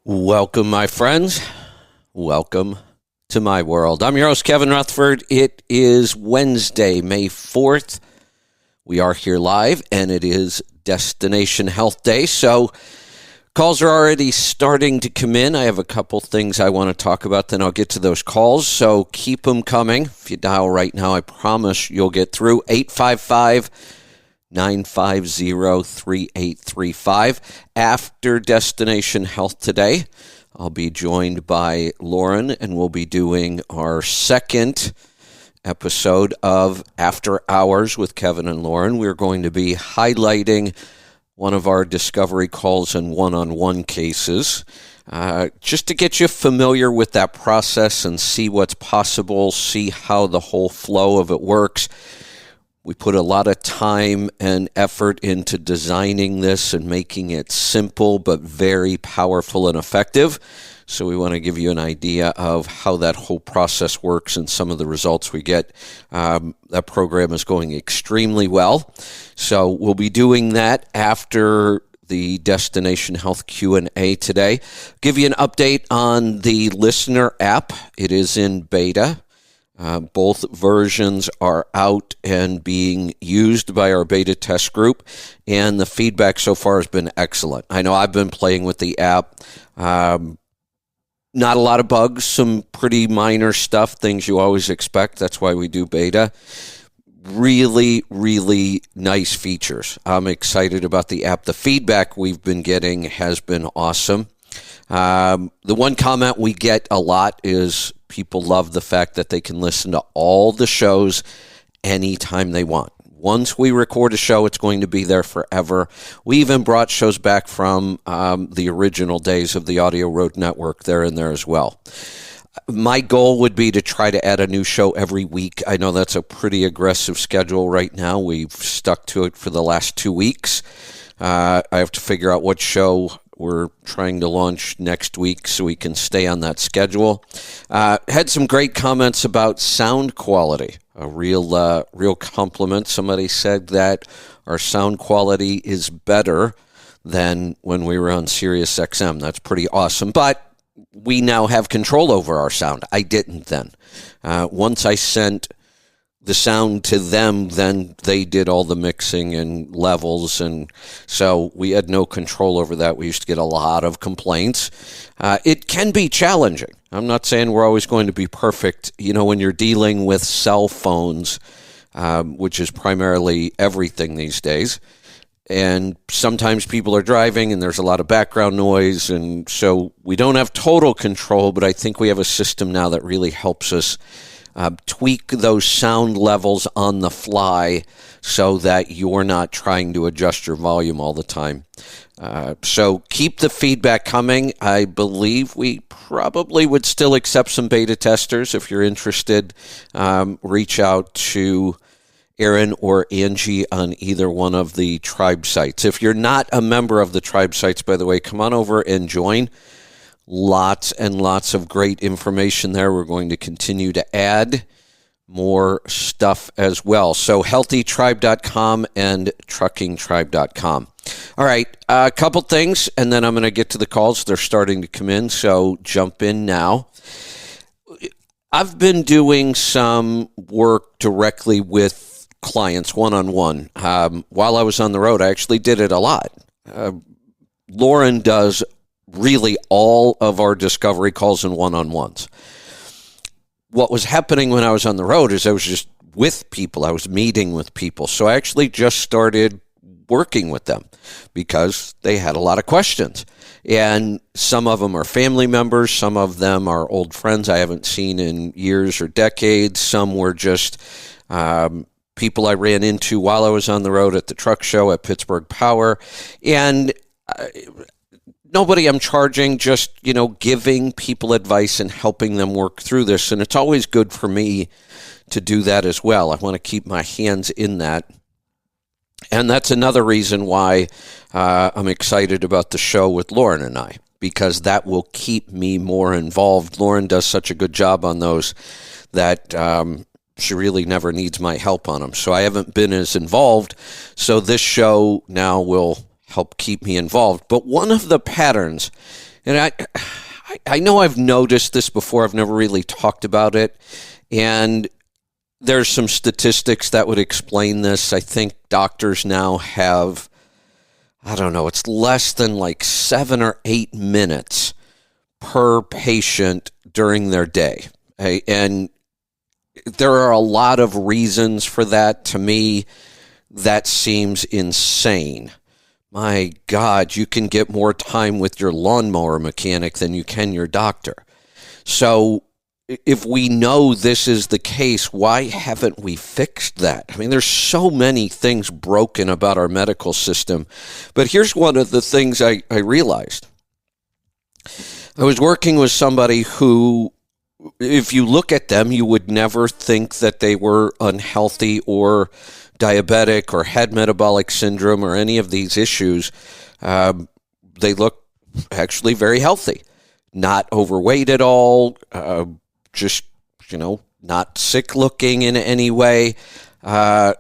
Welcome, my friends. Welcome to my world. I'm your host, Kevin Rutherford. It is Wednesday, May 4th. We are here live, and it is Destination Health Day. So calls are already starting to come in. I have a couple things I want to talk about, then I'll get to those calls. So keep them coming. If you dial right now, I promise you'll get through. 855-950-3835. After Destination Health today, I'll be joined by Lauren, and we'll be doing our second episode of After Hours with Kevin and Lauren. We're going to be highlighting one of our discovery calls and one-on-one cases, just to get you familiar with that process and see what's possible, see how the whole flow of it works. We put a lot of time and effort into designing this and making it simple but very powerful and effective. So we want to give you an idea of how that whole process works and some of the results we get. That program is going extremely well. So we'll be doing that after the Destination Health Q&A today. Give you an update on the listener app. It is in beta. Both versions are out and being used by our beta test group, and the feedback so far has been excellent. I know I've been playing with the app. Not a lot of bugs, some pretty minor stuff, things you always expect. That's why we do beta. Really, really nice features. I'm excited about the app. The feedback we've been getting has been awesome. The one comment we get a lot is people love the fact that they can listen to all the shows anytime they want. Once we record a show, it's going to be there forever. We even brought shows back from the original days of the Audio Road Network. They're in there as well. My goal would be to try to add a new show every week. I know that's a pretty aggressive schedule right now. We've stuck to it for the last 2 weeks. I have to figure out what show we're trying to launch next week so we can stay on that schedule. Had some great comments about sound quality. A real compliment. Somebody said that our sound quality is better than when we were on Sirius XM. That's pretty awesome. But we now have control over our sound. I didn't then. Once I sent the sound to them, then they did all the mixing and levels, and so we had no control over that. We used to get a lot of complaints. It can be challenging. I'm not saying we're always going to be perfect. You know, when you're dealing with cell phones, which is primarily everything these days, and sometimes people are driving and there's a lot of background noise, and so we don't have total control, but I think we have a system now that really helps us tweak those sound levels on the fly so that you're not trying to adjust your volume all the time. So keep the feedback coming. I believe we probably would still accept some beta testers. If you're interested, reach out to Aaron or Angie on either one of the tribe sites. If you're not a member of the tribe sites, by the way, come on over and join. Lots and lots of great information there. We're going to continue to add more stuff as well. So healthytribe.com and truckingtribe.com. All right, a couple things, and then I'm going to get to the calls. They're starting to come in, so jump in now. I've been doing some work directly with clients one-on-one. While I was on the road, I actually did it a lot. Lauren does really all of our discovery calls and one-on-ones. What was happening when I was on the road is I was just with people. I was meeting with people. So I actually just started working with them because they had a lot of questions. And some of them are family members. Some of them are old friends I haven't seen in years or decades. Some were just people I ran into while I was on the road at the truck show at Pittsburgh Power. And nobody I'm charging, just, giving people advice and helping them work through this. And it's always good for me to do that as well. I want to keep my hands in that. And that's another reason why I'm excited about the show with Lauren and I, because that will keep me more involved. Lauren does such a good job on those that she really never needs my help on them. So I haven't been as involved. So this show now will help keep me involved. But one of the patterns And I know I've noticed this before. I've never really talked about it. And there's some statistics that would explain this. I think doctors now have, I don't know, it's less than like 7 or 8 minutes per patient during their day. And there are a lot of reasons for that. To me, that seems insane. My God, you can get more time with your lawnmower mechanic than you can your doctor. So if we know this is the case, why haven't we fixed that? I mean, there's so many things broken about our medical system. But here's one of the things I realized. I was working with somebody who, if you look at them, you would never think that they were unhealthy or diabetic or had metabolic syndrome or any of these issues. They look actually very healthy, not overweight at all, just, not sick looking in any way. And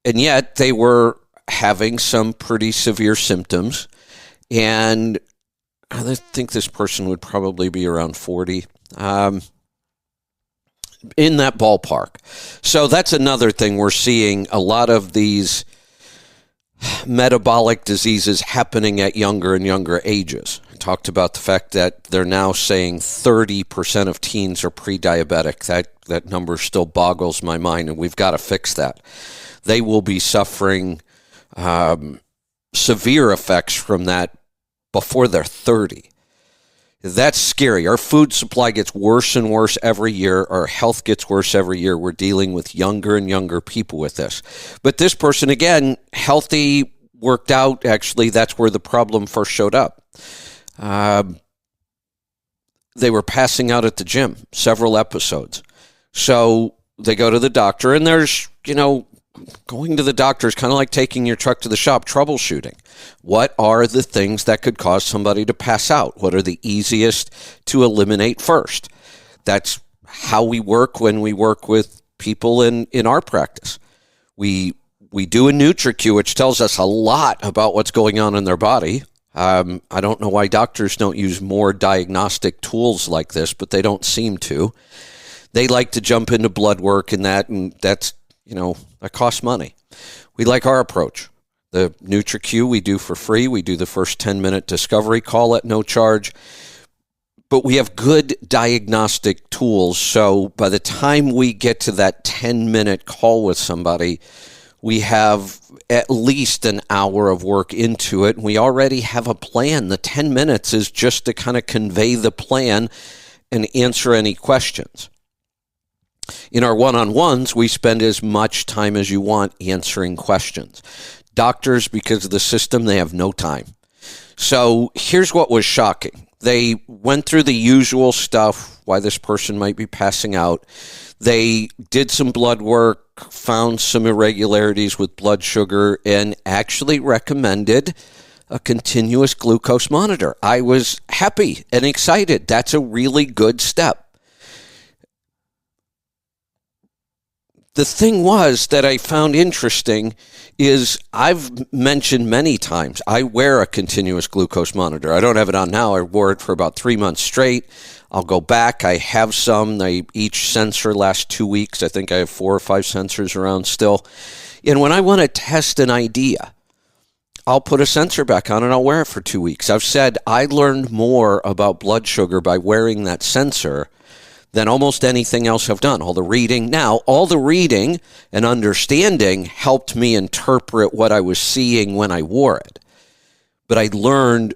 yet they were having some pretty severe symptoms. And I think this person would probably be around 40. In that ballpark. So that's another thing. We're seeing a lot of these metabolic diseases happening at younger and younger ages. I talked about the fact that they're now saying 30% of teens are pre-diabetic. That number still boggles my mind, and we've got to fix that. They will be suffering severe effects from that before they're 30. That's scary. Our food supply gets worse and worse every year. Our health gets worse every year. We're dealing with younger and younger people with this. But this person, again, healthy, worked out. Actually, that's where the problem first showed up. They were passing out at the gym, several episodes. So they go to the doctor, and there's, going to the doctor is kind of like taking your truck to the shop, troubleshooting. What are the things that could cause somebody to pass out? What are the easiest to eliminate first? That's how we work when we work with people in our practice. We do a NutriQ, which tells us a lot about what's going on in their body. I don't know why doctors don't use more diagnostic tools like this, but they don't seem to. They like to jump into blood work and that's that costs money. We like our approach. The NutriQ we do for free. We do the first 10-minute discovery call at no charge. But we have good diagnostic tools. So by the time we get to that 10-minute call with somebody, we have at least an hour of work into it. And we already have a plan. The 10 minutes is just to kind of convey the plan and answer any questions. In our one-on-ones, we spend as much time as you want answering questions. Doctors, because of the system, they have no time. So here's what was shocking. They went through the usual stuff, why this person might be passing out. They did some blood work, found some irregularities with blood sugar, and actually recommended a continuous glucose monitor. I was happy and excited. That's a really good step. The thing was that I found interesting is I've mentioned many times, I wear a continuous glucose monitor. I don't have it on now. I wore it for about 3 months straight. I'll go back. I have some. Each sensor lasts 2 weeks. I think I have 4 or 5 sensors around still. And when I want to test an idea, I'll put a sensor back on and I'll wear it for 2 weeks. I've said I learned more about blood sugar by wearing that sensor than almost anything else I've done. All the reading. Now, all the reading and understanding helped me interpret what I was seeing when I wore it. But I learned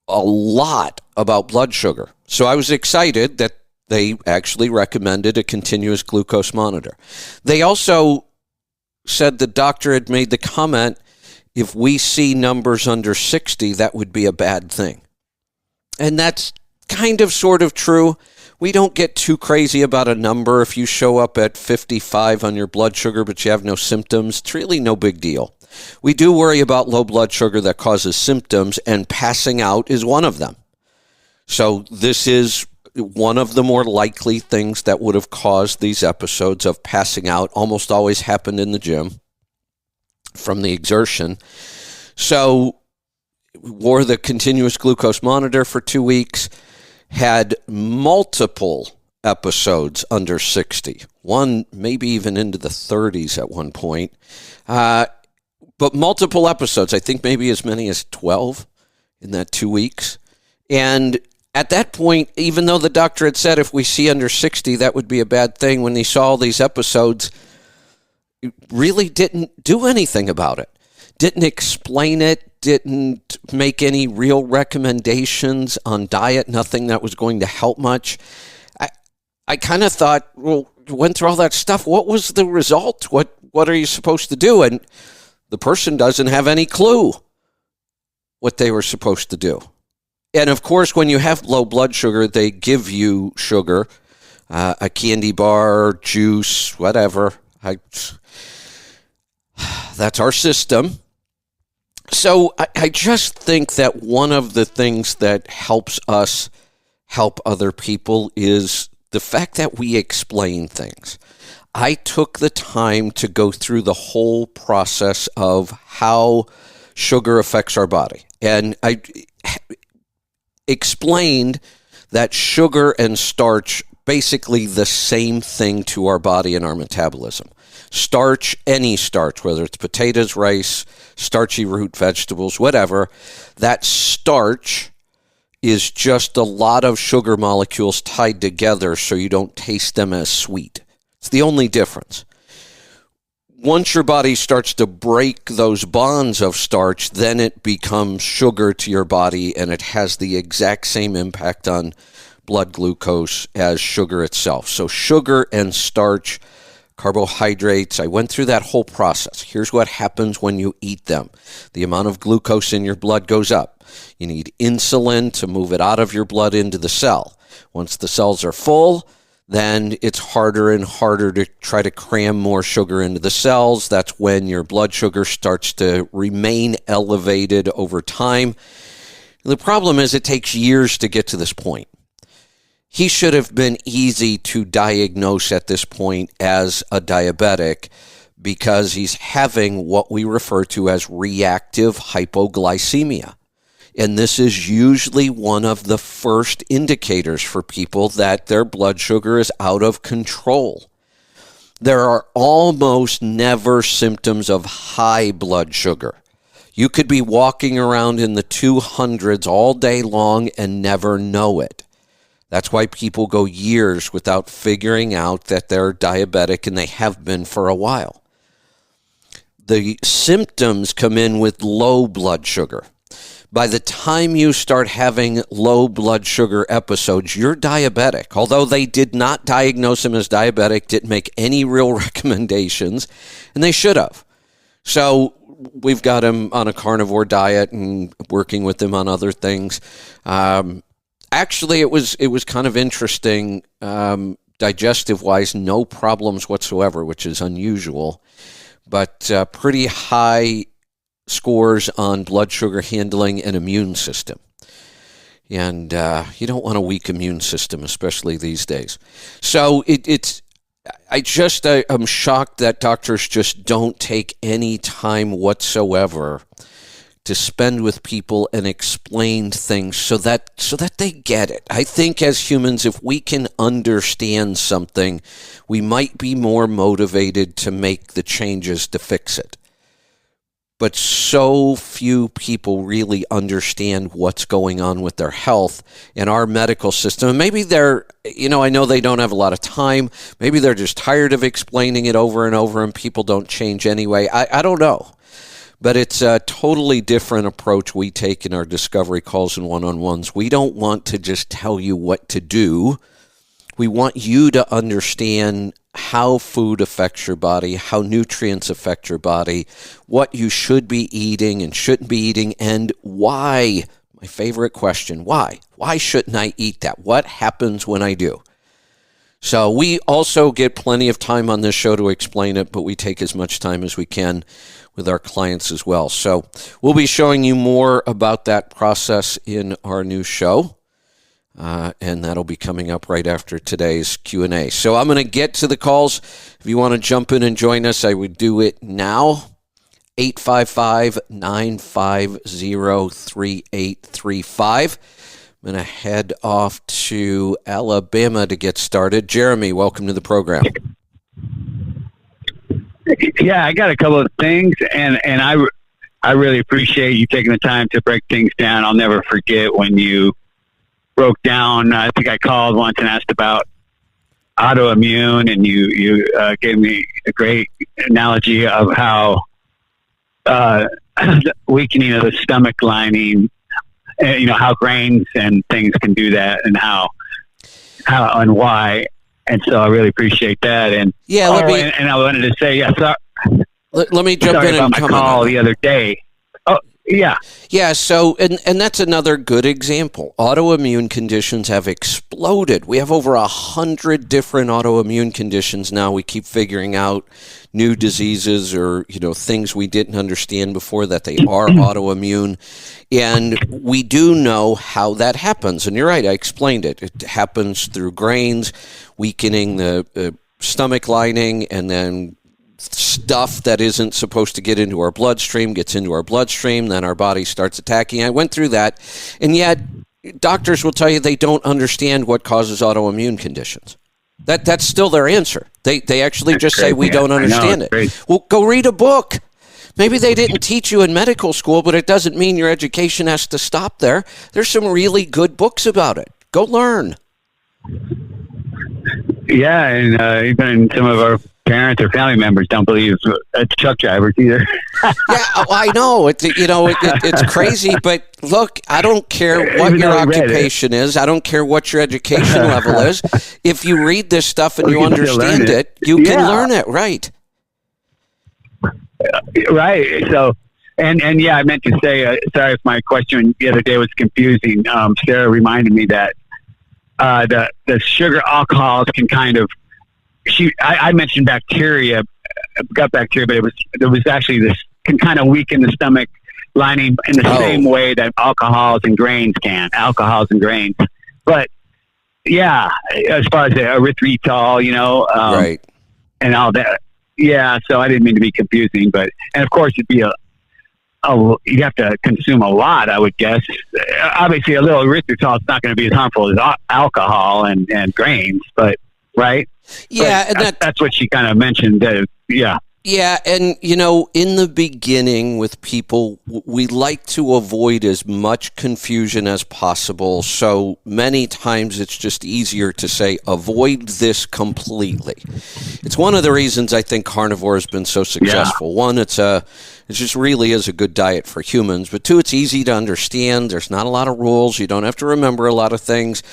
a lot about blood sugar. So I was excited that they actually recommended a continuous glucose monitor. They also said the doctor had made the comment, if we see numbers under 60, that would be a bad thing. And that's kind of sort of true. We don't get too crazy about a number. If you show up at 55 on your blood sugar but you have no symptoms, it's really no big deal. We do worry about low blood sugar that causes symptoms, and passing out is one of them. So this is one of the more likely things that would have caused these episodes of passing out. Almost always happened in the gym from the exertion. So wore the continuous glucose monitor for 2 weeks, had multiple episodes under 60, one maybe even into the 30s at one point, but multiple episodes, I think maybe as many as 12 in that 2 weeks. And at that point, even though the doctor had said if we see under 60, that would be a bad thing, when he saw all these episodes, he really didn't do anything about it. Didn't explain it, didn't make any real recommendations on diet, nothing that was going to help much. I kind of thought, well, went through all that stuff. What was the result? What are you supposed to do? And the person doesn't have any clue what they were supposed to do. And of course, when you have low blood sugar, they give you sugar, a candy bar, juice, whatever. That's our system. So I just think that one of the things that helps us help other people is the fact that we explain things. I took the time to go through the whole process of how sugar affects our body. And I explained that sugar and starch basically the same thing to our body and our metabolism. Starch, any starch, whether it's potatoes, rice, starchy root vegetables, whatever, that starch is just a lot of sugar molecules tied together so you don't taste them as sweet. It's the only difference. Once your body starts to break those bonds of starch, then it becomes sugar to your body, and it has the exact same impact on blood glucose as sugar itself. So sugar and starch, carbohydrates, I went through that whole process. Here's what happens when you eat them. The amount of glucose in your blood goes up. You need insulin to move it out of your blood into the cell. Once the cells are full, then it's harder and harder to try to cram more sugar into the cells. That's when your blood sugar starts to remain elevated over time. The problem is it takes years to get to this point. He should have been easy to diagnose at this point as a diabetic because he's having what we refer to as reactive hypoglycemia. And this is usually one of the first indicators for people that their blood sugar is out of control. There are almost never symptoms of high blood sugar. You could be walking around in the 200s all day long and never know it. That's why people go years without figuring out that they're diabetic, and they have been for a while. The symptoms come in with low blood sugar. By the time you start having low blood sugar episodes, you're diabetic. Although they did not diagnose him as diabetic, didn't make any real recommendations, and they should have. So we've got him on a carnivore diet and working with him on other things. Actually, it was kind of interesting, digestive-wise, no problems whatsoever, which is unusual, but pretty high scores on blood sugar handling and immune system. And you don't want a weak immune system, especially these days. So I'm shocked that doctors just don't take any time whatsoever to spend with people and explain things so that they get it. I think as humans, if we can understand something, we might be more motivated to make the changes to fix it. But so few people really understand what's going on with their health and our medical system. And maybe I know they don't have a lot of time. Maybe they're just tired of explaining it over and over and people don't change anyway. I don't know. But it's a totally different approach we take in our discovery calls and one-on-ones. We don't want to just tell you what to do. We want you to understand how food affects your body, how nutrients affect your body, what you should be eating and shouldn't be eating, and why. My favorite question, why? Why shouldn't I eat that? What happens when I do? So we also get plenty of time on this show to explain it, but we take as much time as we can with our clients as well. So we'll be showing you more about that process in our new show. And that'll be coming up right after today's Q&A. So I'm going to get to the calls. If you want to jump in and join us, I would do it now. 855-950-3835. I'm going to head off to Alabama to get started. Jeremy, welcome to the program. Yeah, I got a couple of things, and I really appreciate you taking the time to break things down. I'll never forget when you broke down. I think I called once and asked about autoimmune, and you gave me a great analogy of how weakening of the stomach lining, how grains and things can do that, and how and why. And so I really appreciate that. And yeah, and I wanted to say, let me jump in and comment on my call the other day. Oh, yeah. Yeah, so, and that's another good example. Autoimmune conditions have exploded. We have over 100 different autoimmune conditions now. We keep figuring out new diseases or, things we didn't understand before that they are autoimmune. And we do know how that happens. And you're right, I explained it. It happens through grains, weakening the stomach lining, and then stuff that isn't supposed to get into our bloodstream gets into our bloodstream, then our body starts attacking. I went through that, and yet doctors will tell you they don't understand what causes autoimmune conditions. That's still their answer. They actually just say we don't understand it. Well, go read a book. Maybe they didn't teach you in medical school, but it doesn't mean your education has to stop there. There's some really good books about it. Go learn. Yeah, and even some of our parents or family members don't believe truck drivers either. Yeah, I know. It's crazy, but look, I don't care what your occupation is. I don't care what your education level is. If you read this stuff and you understand it, you can learn it, right? Right. So, and yeah, I meant to say, sorry if my question the other day was confusing. Sarah reminded me that the sugar alcohols can kind of, I mentioned bacteria, gut bacteria, but it was actually this can kind of weaken the stomach lining in the same way that alcohols and grains. But yeah, as far as the erythritol, right, and all that. Yeah, so I didn't mean to be confusing, and of course it'd be you have to consume a lot, I would guess. Obviously, a little erythritol is not going to be as harmful as alcohol and grains, but right. Yeah, and that's what she kind of mentioned. Yeah. Yeah, and in the beginning with people, we like to avoid as much confusion as possible. So many times it's just easier to say, avoid this completely. It's one of the reasons I think carnivore has been so successful. Yeah. One, it just really is a good diet for humans. But two, it's easy to understand. There's not a lot of rules. You don't have to remember a lot of things.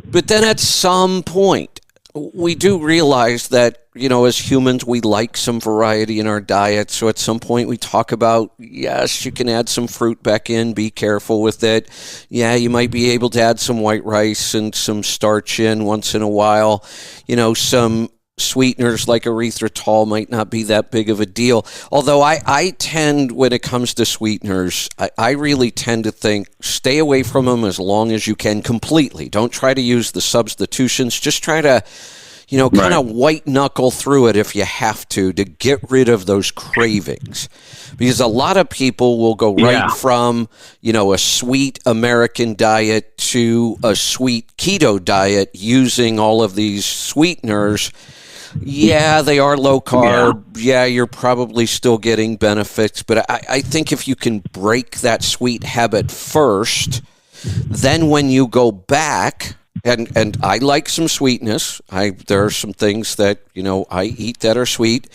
But then at some point, we do realize that, as humans, we like some variety in our diet. So at some point we talk about, yes, you can add some fruit back in, be careful with it. Yeah, you might be able to add some white rice and some starch in once in a while. Some sweeteners like erythritol might not be that big of a deal. Although I tend, when it comes to sweeteners, I really tend to think stay away from them as long as you can completely. Don't try to use the substitutions. Just try to, kind of white knuckle through it if you have to get rid of those cravings. Because a lot of people will go right from, a sweet American diet to a sweet keto diet using all of these sweeteners. Yeah, they are low carb. Yeah, you're probably still getting benefits. But I think if you can break that sweet habit first, then when you go back, and I like some sweetness. There are some things that, I eat that are sweet.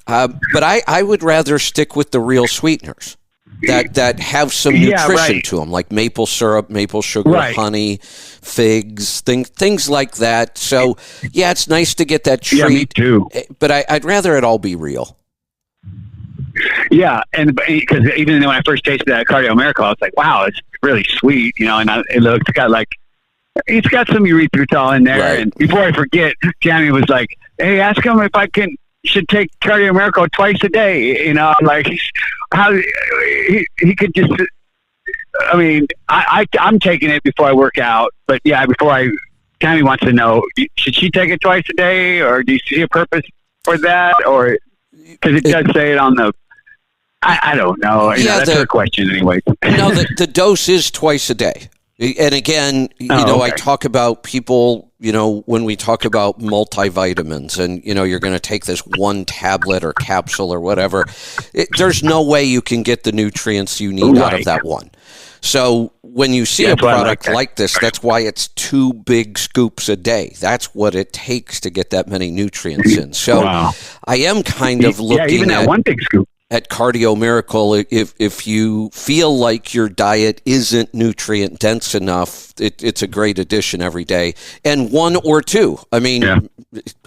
But I would rather stick with the real sweeteners that have some nutrition to them, like maple syrup, maple sugar, honey, figs, things like that. So, yeah, it's nice to get that treat. Yeah, me too. But I'd rather it all be real. Yeah, and because even when I first tasted that Cardio Miracle, I was like, wow, it's really sweet, and it's got some erythritol in there. Right. And before I forget, Jamie was like, hey, ask him if I should take Cardio Miracle twice a day. Like how he could just, I'm taking it before I work out, but yeah, Tammy wants to know, should she take it twice a day, or do you see a purpose for that? Or, cause it does say it on the I don't know. That's her question anyway. No, the dose is twice a day. And again, I talk about people, when we talk about multivitamins and, you're going to take this one tablet or capsule or whatever, there's no way you can get the nutrients you need out of that one. So when you see a product like this, that's why it's 2 big scoops a day. That's what it takes to get that many nutrients in. So I am kind of looking even that one big scoop. At Cardio Miracle, if you feel like your diet isn't nutrient dense enough, it's a great addition every day. And 1 or 2. I mean,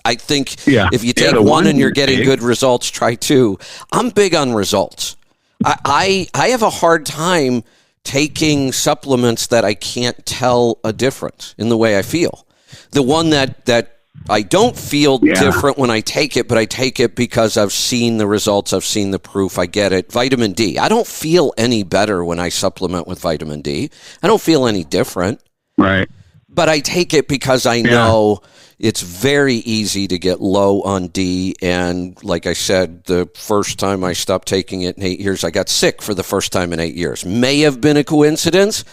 I think if you take one and you're getting good results, try 2. I'm big on results. I have a hard time taking supplements that I can't tell a difference in the way I feel. The one that I don't feel different when I take it, but I take it because I've seen the results, I've seen the proof, I get it. Vitamin D. I don't feel any better when I supplement with vitamin D. I don't feel any different. Right. But I take it because I know it's very easy to get low on D. And like I said, the first time I stopped taking it in 8 years, I got sick for the first time in 8 years. May have been a coincidence,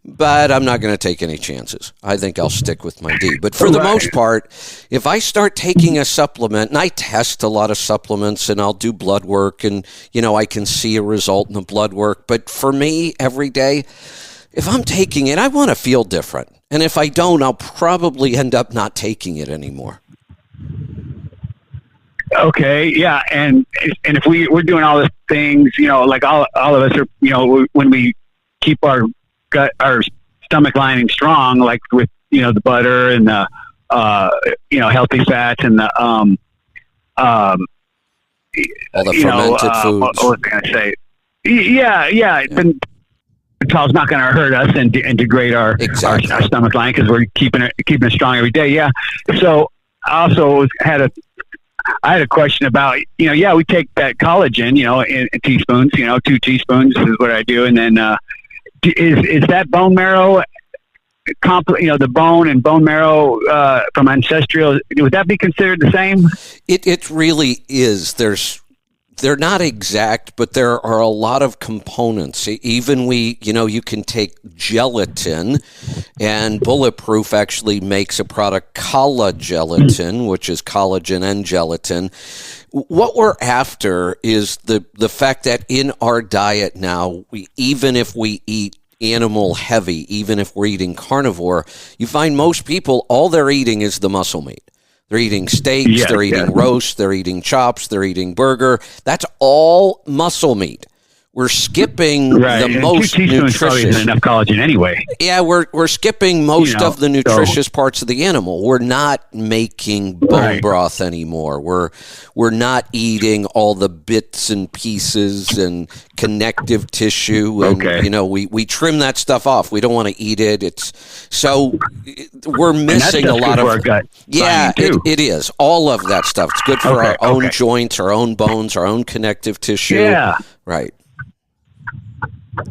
but I'm not going to take any chances. I think I'll stick with my D. But for the most part, if I start taking a supplement, and I test a lot of supplements and I'll do blood work and, I can see a result in the blood work. But for me, every day, if I'm taking it, I want to feel different. And if I don't, I'll probably end up not taking it anymore. Okay, yeah, and if we're doing all these things, like all of us are, when we keep our gut, our stomach lining strong, like with the butter and the healthy fats and the all the fermented foods. What was I going to say? Yeah. Then it's not going to hurt us and degrade our stomach lining because we're keeping it strong every day. Yeah. So I also had a question about, we take that collagen, in teaspoons, 2 teaspoons is what I do. And then, is that bone marrow, the bone and bone marrow, from ancestral, would that be considered the same? It really is. They're not exact, but there are a lot of components. Even you can take gelatin, and Bulletproof actually makes a product, Colla-Gelatin, which is collagen and gelatin. What we're after is the fact that in our diet now, even if we eat animal heavy, even if we're eating carnivore, you find most people, all they're eating is the muscle meat. They're eating steaks, they're eating roast, they're eating chops, they're eating burger. That's all muscle meat. We're skipping the most nutritious. Probably isn't enough collagen anyway. Yeah, we're skipping most of the nutritious parts of the animal. We're not making bone broth anymore. We're not eating all the bits and pieces and connective tissue. And, we trim that stuff off. We don't want to eat it. We're missing a lot of. For our gut. Yeah, it is. All of that stuff. It's good for our own joints, our own bones, our own connective tissue. Yeah. Right.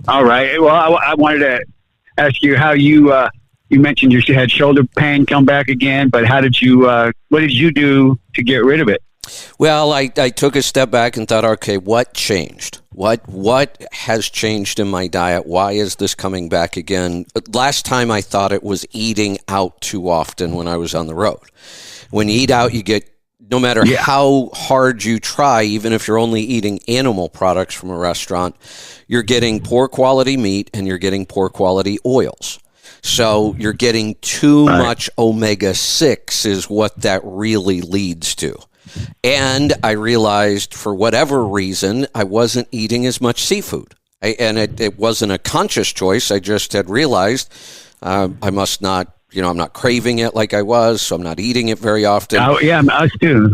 All right. Well, I wanted to ask you how you mentioned you had shoulder pain come back again, but what did you do to get rid of it? Well, I took a step back and thought, okay, what changed? What has changed in my diet? Why is this coming back again? Last time I thought it was eating out too often when I was on the road. When you eat out, you get, no matter how hard you try, even if you're only eating animal products from a restaurant, you're getting poor quality meat and you're getting poor quality oils. So you're getting too much omega-6 is what that really leads to. And I realized for whatever reason, I wasn't eating as much seafood. And it wasn't a conscious choice. I just had realized I must not, I'm not craving it like I was, so I'm not eating it very often. Oh, yeah, us too.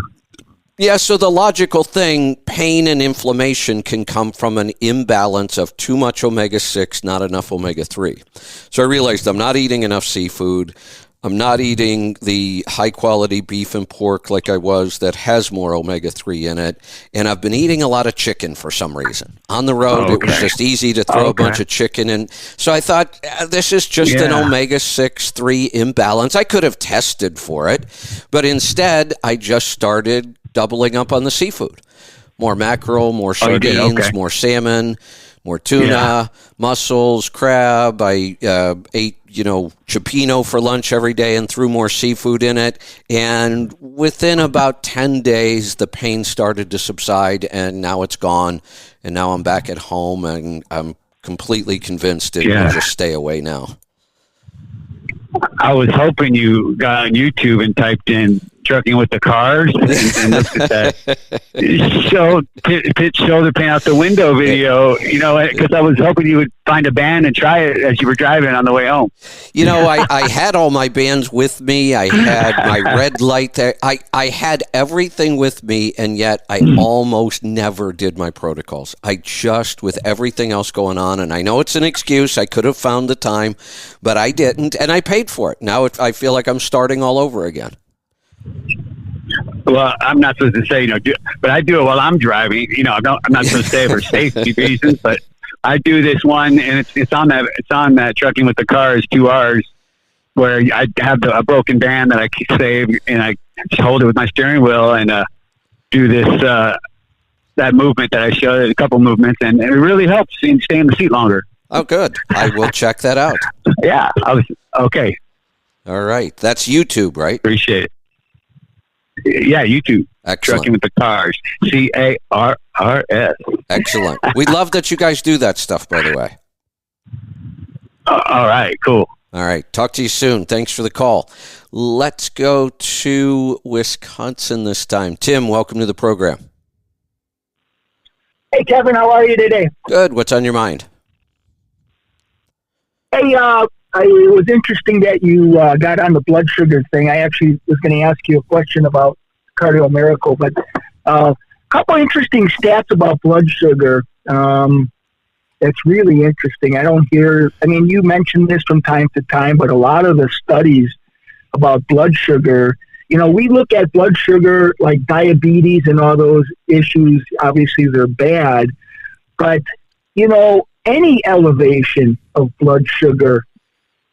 Yeah, so the logical thing, pain and inflammation can come from an imbalance of too much omega-6, not enough omega-3. So I realized I'm not eating enough seafood. I'm not eating the high-quality beef and pork like I was that has more omega-3 in it. And I've been eating a lot of chicken for some reason. On the road, it was just easy to throw a bunch of chicken in. So I thought, this is just an omega-6, 3 imbalance. I could have tested for it. But instead, I just started doubling up on the seafood. More mackerel, more Oh, you did? sardines, Okay. more salmon, more tuna, Yeah. mussels, crab. I ate, cioppino for lunch every day and threw more seafood in it. And within about 10 days, the pain started to subside, and now it's gone. And now I'm back at home, and I'm completely convinced it will just stay away now. I was hoping you got on YouTube and typed in trucking with the cars and looked at that shoulder pain out the window video, because I was hoping you would find a band and try it as you were driving on the way home. I had all my bands with me. I had my red light there. I had everything with me, and yet I almost never did my protocols. I just, with everything else going on, and I know it's an excuse. I could have found the time, but I didn't, and I paid for it. Now I feel like I'm starting all over again. Well, I'm not supposed to say, but I do it while I'm driving. I'm not supposed to say it for safety reasons, but I do this one, and it's on that trucking with the cars 2 hours, where I have a broken band that I save, and I just hold it with my steering wheel and do this that movement that I showed, a couple movements, and it really helps in stay in the seat longer. Oh, good. I will check that out. Yeah, okay. All right, that's YouTube, right? Appreciate it. Yeah, YouTube. Excellent. Trucking with the Cars. CARRS. Excellent. We love that you guys do that stuff, by the way. All right, cool. All right. Talk to you soon. Thanks for the call. Let's go to Wisconsin this time. Tim, welcome to the program. Hey, Kevin, how are you today? Good. What's on your mind? Hey, it was interesting that you got on the blood sugar thing. I actually was going to ask you a question about Cardio Miracle, but a couple interesting stats about blood sugar. That's really interesting. You mentioned this from time to time, but a lot of the studies about blood sugar, we look at blood sugar like diabetes and all those issues. Obviously, they're bad, but, any elevation of blood sugar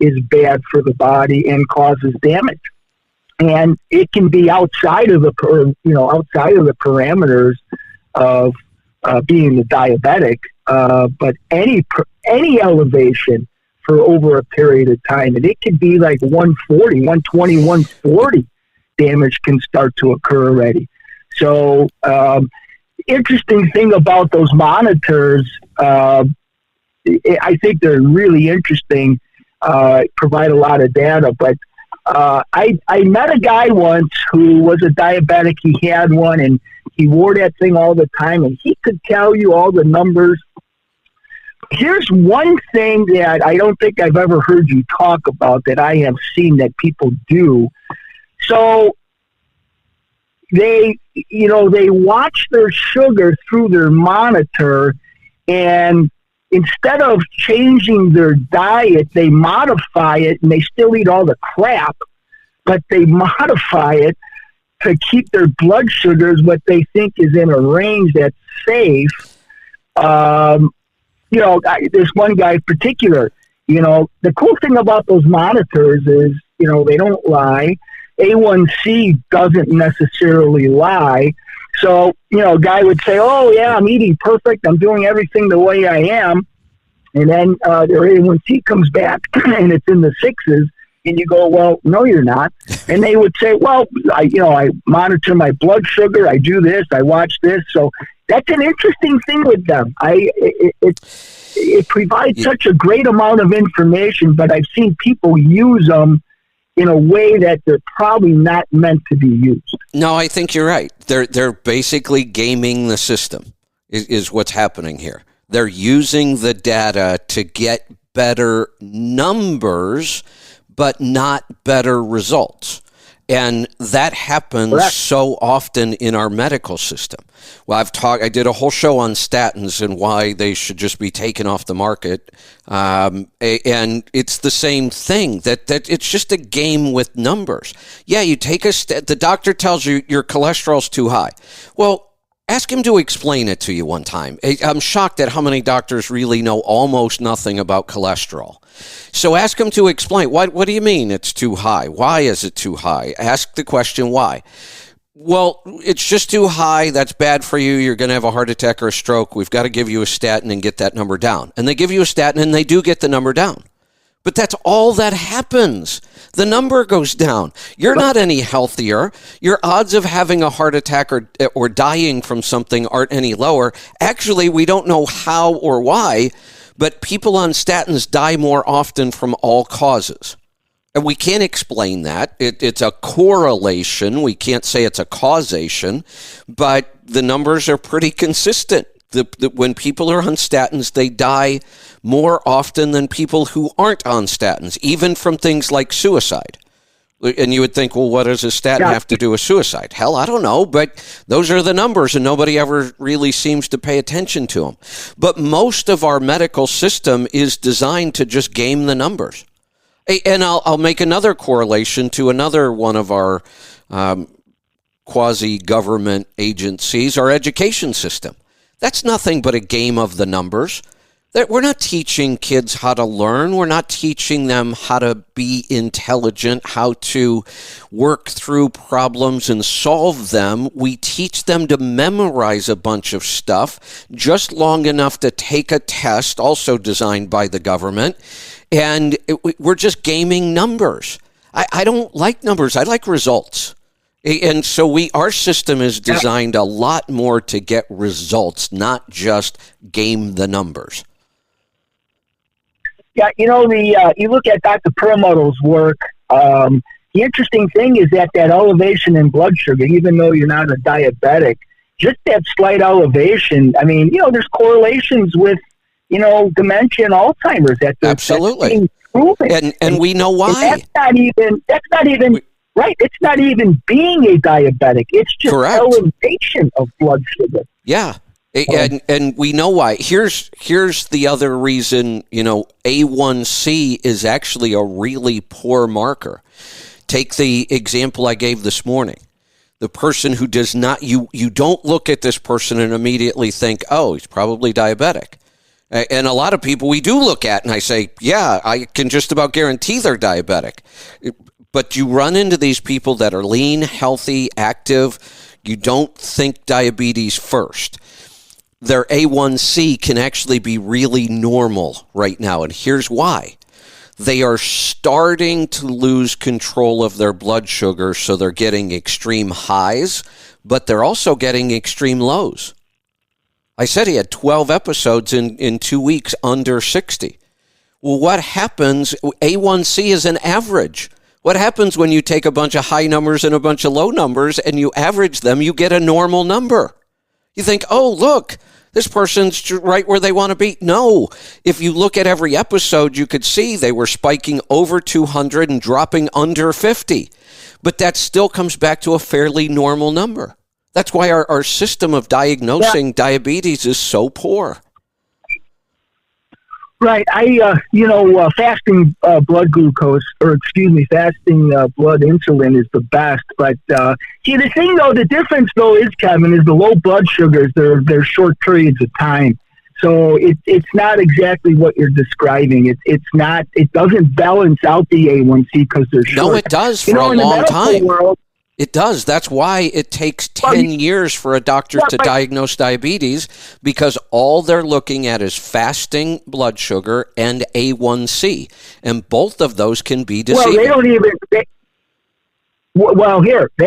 is bad for the body and causes damage. And it can be outside of the parameters of being the diabetic, but any elevation for over a period of time, and it could be like 140, 120, 140 damage can start to occur already. So, interesting thing about those monitors, I think they're really interesting, provide a lot of data, but I met a guy once who was a diabetic. He had one, and he wore that thing all the time, and he could tell you all the numbers. Here's one thing that I don't think I've ever heard you talk about that I have seen that people do. So they watch their sugar through their monitor, and instead of changing their diet, they modify it, and they still eat all the crap, but they modify it to keep their blood sugars what they think is in a range that's safe. This one guy in particular, the cool thing about those monitors is, they don't lie. A1C doesn't necessarily lie. So, a guy would say, oh, yeah, I'm eating perfect. I'm doing everything the way I am. And then their A1C comes back and it's in the sixes. And you go, well, no, you're not. And they would say, well, I monitor my blood sugar. I do this. I watch this. So that's an interesting thing with them. It provides such a great amount of information, but I've seen people use them in a way that they're probably not meant to be used. No, I think you're right. They're basically gaming the system is what's happening here. They're using the data to get better numbers, but not better results. And that happens so often in our medical system. Well, I did a whole show on statins and why they should just be taken off the market. And it's the same thing, that it's just a game with numbers. Yeah, you take the doctor tells you your cholesterol's too high. Well, ask him to explain it to you one time. I'm shocked at how many doctors really know almost nothing about cholesterol. So ask him to explain. What do you mean it's too high? Why is it too high? Ask the question why. Well, it's just too high. That's bad for you. You're going to have a heart attack or a stroke. We've got to give you a statin and get that number down. And they give you a statin and they do get the number down. But that's all that happens. The number goes down. You're not any healthier. Your odds of having a heart attack or dying from something aren't any lower. Actually, we don't know how or why, but people on statins die more often from all causes. And we can't explain that. It's a correlation. We can't say it's a causation, but the numbers are pretty consistent. When people are on statins, they die more often than people who aren't on statins, even from things like suicide. And you would think, well, what does a statin have to do with suicide? Hell, I don't know, but those are the numbers, and nobody ever really seems to pay attention to them. But most of our medical system is designed to just game the numbers. And I'll make another correlation to another one of our quasi-government agencies, our education system. That's nothing but a game of the numbers. We're not teaching kids how to learn. We're not teaching them how to be intelligent, how to work through problems and solve them. We teach them to memorize a bunch of stuff just long enough to take a test, also designed by the government. And we're just gaming numbers. I don't like numbers. I like results. And so our system is designed a lot more to get results, not just game the numbers. Yeah, you look at Dr. Perlmutter's work. The interesting thing is that elevation in blood sugar, even though you're not a diabetic, just that slight elevation, I mean, there's correlations with, dementia and Alzheimer's. Absolutely. And we know why. And that's not even right. It's not even being a diabetic. It's just elevation of blood sugar. Yeah. And we know why. Here's the other reason, A1C is actually a really poor marker. Take the example I gave this morning. The person who does not, you don't look at this person and immediately think, oh, he's probably diabetic. And a lot of people we do look at and I say, yeah, I can just about guarantee they're diabetic. But you run into these people that are lean, healthy, active. You don't think diabetes first. Their A1C can actually be really normal right now. And here's why. They are starting to lose control of their blood sugar, so they're getting extreme highs, but they're also getting extreme lows. I said he had 12 episodes in 2 weeks under 60. Well, what happens? A1C is an average. What happens when you take a bunch of high numbers and a bunch of low numbers and you average them? You get a normal number. You think, oh, look, this person's right where they want to be. No. If you look at every episode, you could see they were spiking over 200 and dropping under 50. But that still comes back to a fairly normal number. That's why our system of diagnosing diabetes is so poor. Right. Fasting blood glucose, fasting blood insulin is the best. But the thing, though, the difference, though, is, Kevin, is the low blood sugars, they're short periods of time. So it's not exactly what you're describing. It doesn't balance out the A1C because they're short. No, it does for a long time. It does. That's why it takes 10 years for a doctor to diagnose diabetes, because all they're looking at is fasting blood sugar and A1C, and both of those can be deceiving. Well, they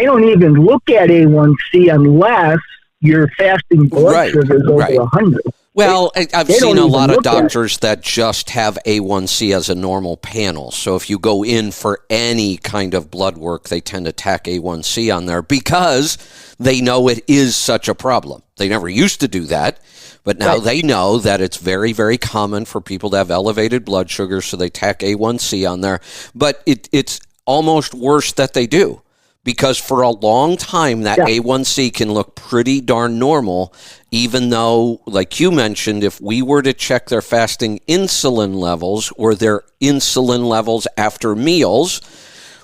don't even look at A1C unless your fasting blood sugar is over 100. Well, I've seen a lot of doctors that just have A1C as a normal panel. So if you go in for any kind of blood work, they tend to tack A1C on there because they know it is such a problem. They never used to do that, but now they know that it's very, very common for people to have elevated blood sugar, so they tack A1C on there. But it's almost worse that they do, because for a long time that A1C can look pretty darn normal, even though, like you mentioned, if we were to check their fasting insulin levels or their insulin levels after meals,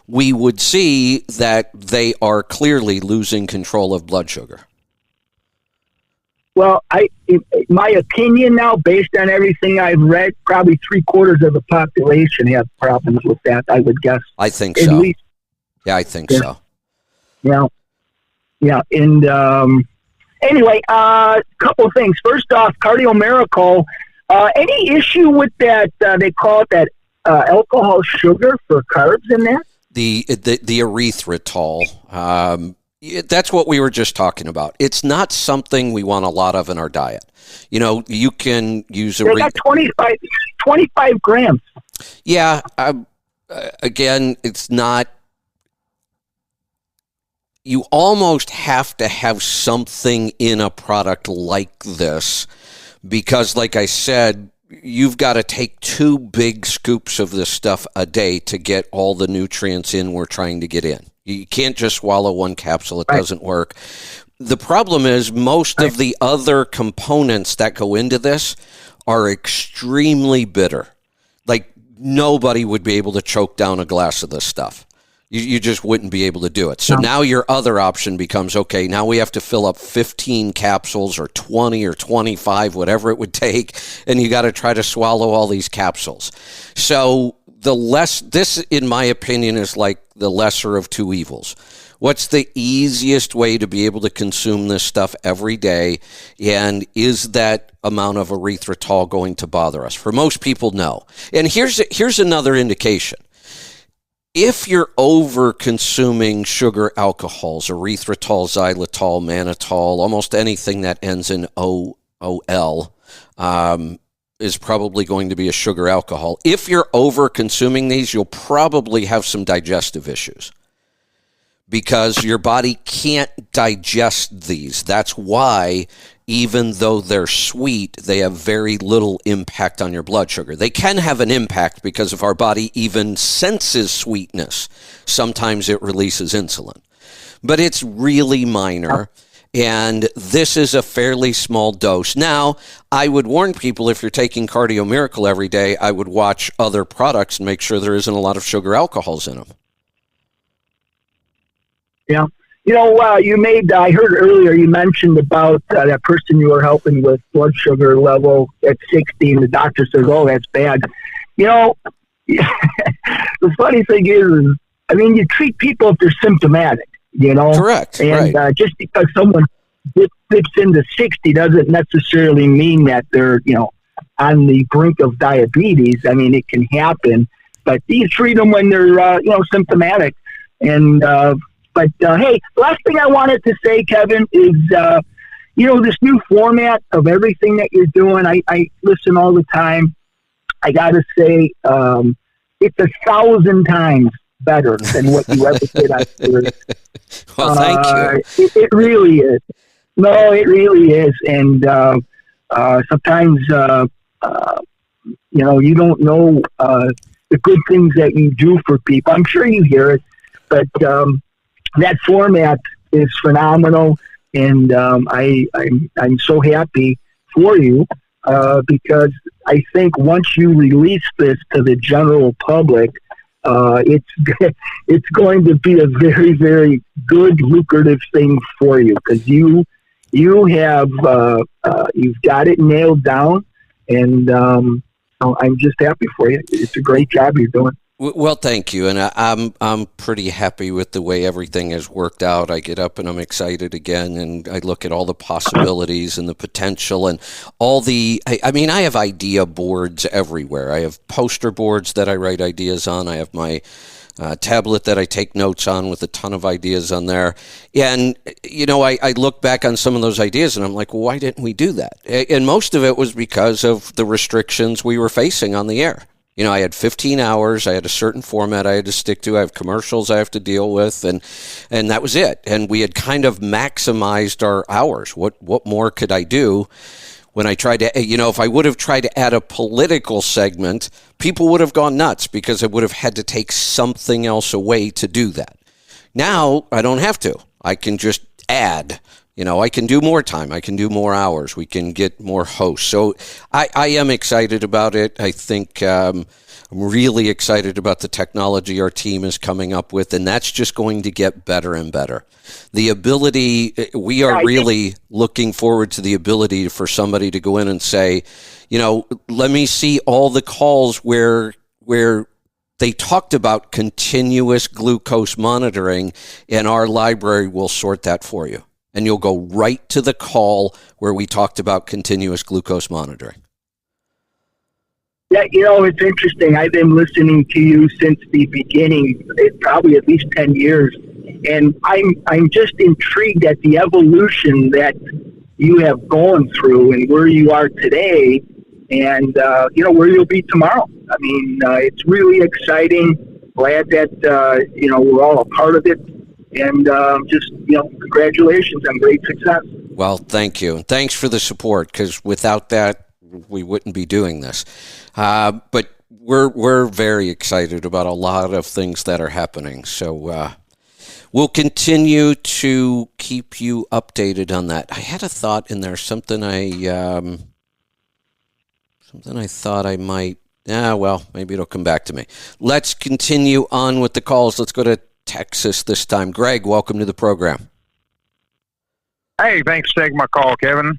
we would see that they are clearly losing control of blood sugar. Well, in my opinion now, based on everything I've read, probably 3/4 of the population have problems with that, I would guess. I think so. At least. Yeah, I think so. Yeah. Yeah. And anyway, couple of things. First off, Cardio Miracle. Any issue with that? They call it that alcohol sugar for carbs in there. The erythritol. That's what we were just talking about. It's not something we want a lot of in our diet. You know, you can use They got 25 grams. Yeah. Again, it's not. You almost have to have something in a product like this because, like I said, you've got to take 2 big scoops of this stuff a day to get all the nutrients in we're trying to get in. You can't just swallow 1 capsule. It doesn't work. The problem is most of the other components that go into this are extremely bitter. Like nobody would be able to choke down a glass of this stuff. You just wouldn't be able to do it. So now your other option becomes, okay, now we have to fill up 15 capsules or 20 or 25, whatever it would take, and you got to try to swallow all these capsules. So this, in my opinion, is like the lesser of 2 evils. What's the easiest way to be able to consume this stuff every day? And is that amount of erythritol going to bother us? For most people, no. And here's another indication. If you're over consuming sugar alcohols, erythritol, xylitol, mannitol, almost anything that ends in OL, is probably going to be a sugar alcohol. If you're over consuming these, you'll probably have some digestive issues because your body can't digest these. That's why, even though they're sweet, they have very little impact on your blood sugar. They can have an impact because if our body even senses sweetness, sometimes it releases insulin. But it's really minor, and this is a fairly small dose. Now, I would warn people if you're taking Cardio Miracle every day, I would watch other products and make sure there isn't a lot of sugar alcohols in them. Yeah. You know, I heard earlier you mentioned about that person you were helping with blood sugar level at 60, and the doctor says, oh, that's bad. You know, the funny thing is, I mean, you treat people if they're symptomatic, you know? Correct. And right. Just because someone dips into 60 doesn't necessarily mean that they're, you know, on the brink of diabetes. I mean, it can happen, but you treat them when they're, symptomatic. And, But, hey, last thing I wanted to say, Kevin, is, this new format of everything that you're doing, I listen all the time. I got to say, it's 1,000 times better than what you ever did on Thursday. Well, thank you. It really is. No, it really is. And sometimes, you don't know the good things that you do for people. I'm sure you hear it, but that format is phenomenal, and I'm so happy for you because I think once you release this to the general public, it's going to be a very, very good, lucrative thing for you because you have you've got it nailed down, and I'm just happy for you. It's a great job you're doing. Well, thank you, and I'm pretty happy with the way everything has worked out. I get up and I'm excited again, and I look at all the possibilities and the potential and all the. I have idea boards everywhere. I have poster boards that I write ideas on. I have my tablet that I take notes on with a ton of ideas on there. And, I look back on some of those ideas and I'm like, well, why didn't we do that? And most of it was because of the restrictions we were facing on the air. I had 15 hours. I had a certain format I had to stick to. I have commercials I have to deal with, and that was it. And we had kind of maximized our hours. What more could I do? When I tried to, if I would have tried to add a political segment, people would have gone nuts because I would have had to take something else away to do that. Now I don't have to. I can just add. I can do more time. I can do more hours. We can get more hosts. So I am excited about it. I think I'm really excited about the technology our team is coming up with, and that's just going to get better and better. The ability, we are really looking forward to the ability for somebody to go in and say, let me see all the calls where they talked about continuous glucose monitoring, and our library will sort that for you. And you'll go right to the call where we talked about continuous glucose monitoring. Yeah, it's interesting. I've been listening to you since the beginning, probably at least 10 years. And I'm just intrigued at the evolution that you have gone through and where you are today and, where you'll be tomorrow. I mean, it's really exciting. Glad that, we're all a part of it. And congratulations on great success. Well, thank you. And thanks for the support, because without that, we wouldn't be doing this. But we're very excited about a lot of things that are happening. So we'll continue to keep you updated on that. I had a thought in there, something I thought I might. Maybe it'll come back to me. Let's continue on with the calls. Let's go to Texas this time. Greg, welcome to the program. Hey, thanks for taking my call, Kevin.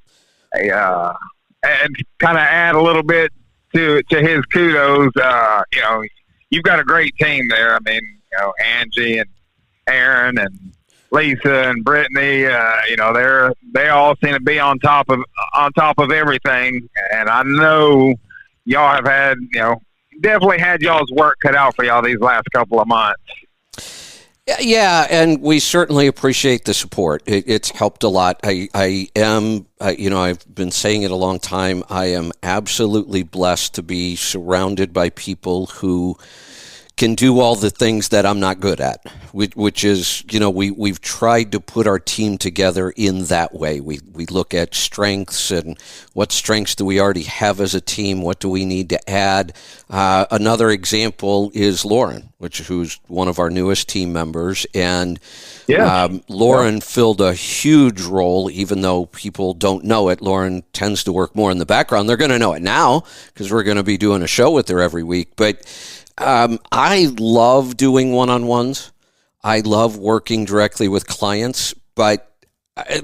Hey, and kind of add a little bit to his kudos. You've got a great team there. I mean, Angie and Aaron and Lisa and Brittany. They all seem to be on top of everything. And I know y'all have had, definitely had y'all's work cut out for y'all these last couple of months. Yeah, and we certainly appreciate the support. It's helped a lot. I am, I've been saying it a long time. I am absolutely blessed to be surrounded by people who can do all the things that I'm not good at, which is, we've tried to put our team together in that way. We look at strengths and what strengths do we already have as a team? What do we need to add? Another example is Lauren, who's one of our newest team members. And Lauren filled a huge role, even though people don't know it. Lauren tends to work more in the background. They're going to know it now because we're going to be doing a show with her every week. But I love doing one-on-ones. I love working directly with clients, but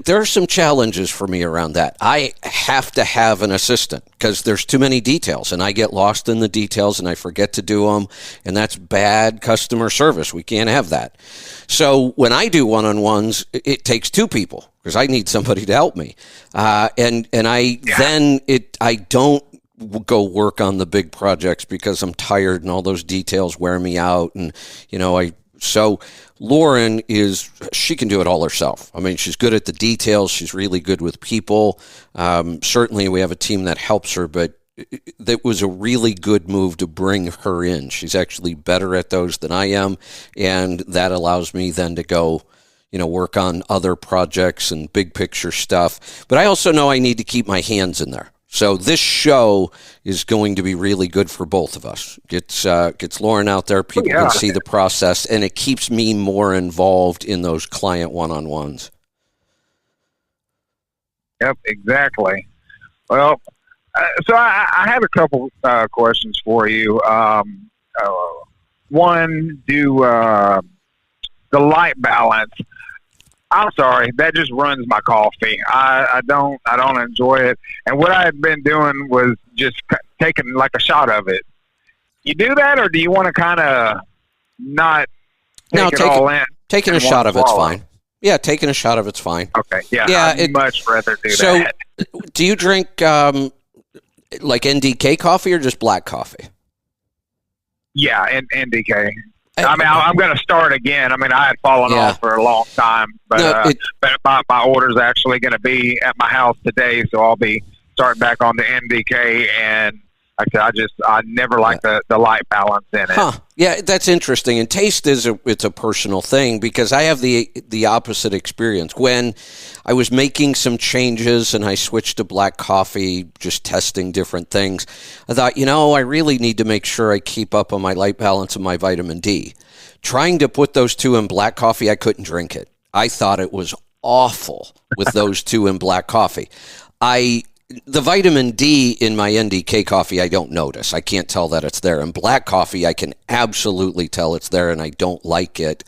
there are some challenges for me around that. I have to have an assistant because there's too many details, and I get lost in the details and I forget to do them, and that's bad customer service. We can't have that. So when I do one-on-ones, it takes two people because I need somebody to help me, I don't go work on the big projects because I'm tired and all those details wear me out. And, so Lauren she can do it all herself. I mean, she's good at the details. She's really good with people. Certainly we have a team that helps her, but that was a really good move to bring her in. She's actually better at those than I am. And that allows me then to go, work on other projects and big picture stuff. But I also know I need to keep my hands in there. So this show is going to be really good for both of us. Gets Lauren out there, people can see the process, and it keeps me more involved in those client one-on-ones. Yep, exactly. Well, so I have a couple questions for you. One, the light balance. I'm sorry, that just ruins my coffee. I don't enjoy it. And what I had been doing was just taking like a shot of it. You do that, or do you want to kind of not take it all in? Taking a shot of it's fine. Yeah, taking a shot of it's fine. Okay, yeah, I'd much rather do that. So, do you drink like NDK coffee or just black coffee? Yeah, NDK. I mean, I'm going to start again. I mean, I had fallen off for a long time, but my order's actually going to be at my house today, so I'll be starting back on the NDK. And like I said, I never liked the light balance in it. Huh. Yeah, that's interesting. And taste it's a personal thing because I have the opposite experience. When I was making some changes and I switched to black coffee, just testing different things, I thought, I really need to make sure I keep up on my light balance and my vitamin D. Trying to put those two in black coffee, I couldn't drink it. I thought it was awful with those two in black coffee. The vitamin D in my NDK coffee, I don't notice. I can't tell that it's there. In black coffee, I can absolutely tell it's there, and I don't like it.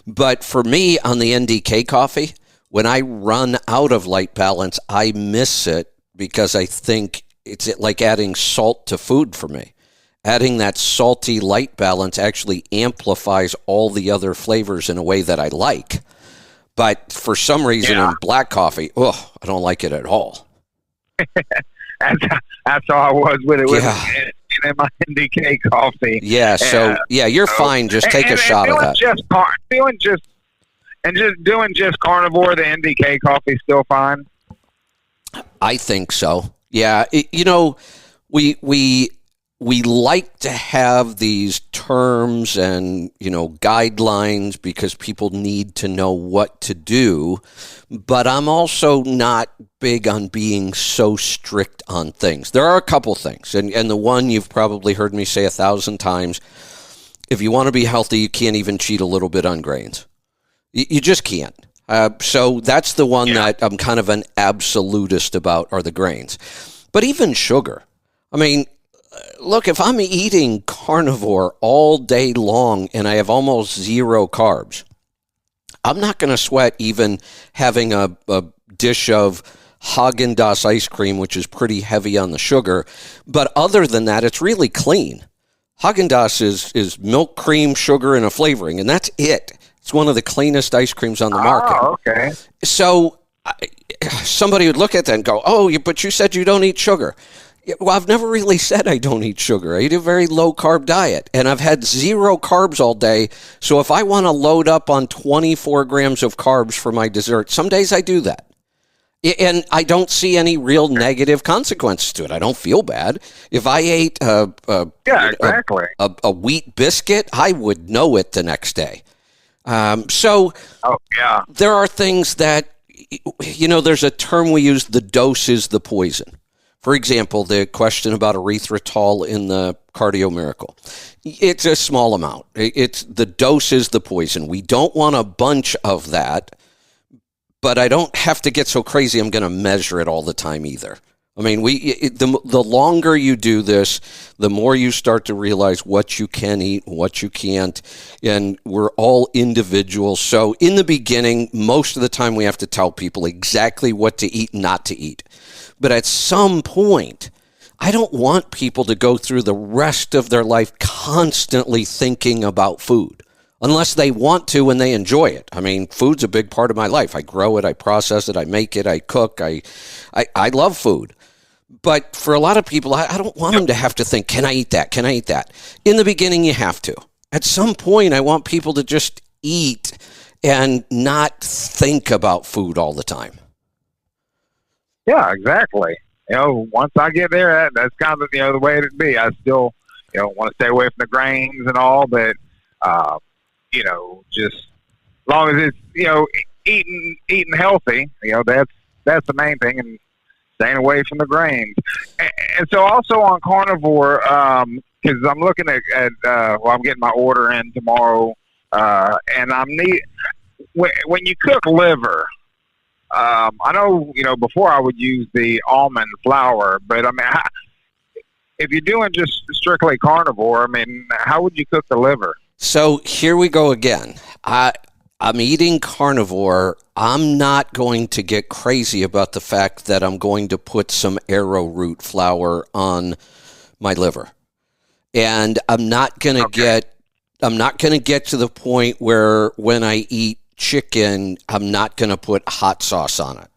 But for me, on the NDK coffee, when I run out of light balance, I miss it because I think it's like adding salt to food for me. Adding that salty light balance actually amplifies all the other flavors in a way that I like. But for some reason in black coffee, I don't like it at all. That's how I was with it. In my NDK coffee. Yeah. So you're fine. Just take a shot of that. Doing just carnivore, the NDK coffee is still fine. I think so. Yeah. We like to have these terms and, guidelines because people need to know what to do. But I'm also not big on being so strict on things. There are a couple things. And the one you've probably heard me say 1,000 times, if you want to be healthy, you can't even cheat a little bit on grains. You just can't. So that's the one that I'm kind of an absolutist about, are the grains. But even sugar. I mean, look, if I'm eating carnivore all day long and I have almost zero carbs, I'm not going to sweat even having a dish of Haagen-Dazs ice cream, which is pretty heavy on the sugar. But other than that, it's really clean. Haagen-Dazs is milk, cream, sugar, and a flavoring, and that's it. It's one of the cleanest ice creams on the market. Oh, okay. So somebody would look at that and go, but you said you don't eat sugar. Well, I've never really said I don't eat sugar. I eat a very low-carb diet, and I've had zero carbs all day. So if I want to load up on 24 grams of carbs for my dessert, some days I do that. And I don't see any real negative consequences to it. I don't feel bad. If I ate a wheat biscuit, I would know it the next day. There are things that, there's a term we use, the dose is the poison. For example, the question about erythritol in the Cardio Miracle. It's a small amount. It's the dose is the poison. We don't want a bunch of that, but I don't have to get so crazy I'm going to measure it all the time either. I mean, the longer you do this, the more you start to realize what you can eat, what you can't, and we're all individuals. So in the beginning, most of the time we have to tell people exactly what to eat and not to eat. But at some point, I don't want people to go through the rest of their life constantly thinking about food, unless they want to and they enjoy it. I mean, food's a big part of my life. I grow it, I process it, I make it, I cook. I love food. But for a lot of people, I don't want them to have to think, can I eat that? Can I eat that? In the beginning, you have to. At some point, I want people to just eat and not think about food all the time. Yeah, exactly. Once I get there, that's kind of, the way it'd be. I still, want to stay away from the grains and all, but, just as long as it's, eating healthy, that's the main thing, and staying away from the grains. And so also on carnivore, because I'm looking at I'm getting my order in tomorrow, and when you cook liver, I know, before I would use the almond flour, but I mean, if you're doing just strictly carnivore, I mean, how would you cook the liver? So here we go again. I'm eating carnivore. I'm not going to get crazy about the fact that I'm going to put some arrowroot flour on my liver. And I'm not going to get to the point where when I eat chicken, I'm not going to put hot sauce on it.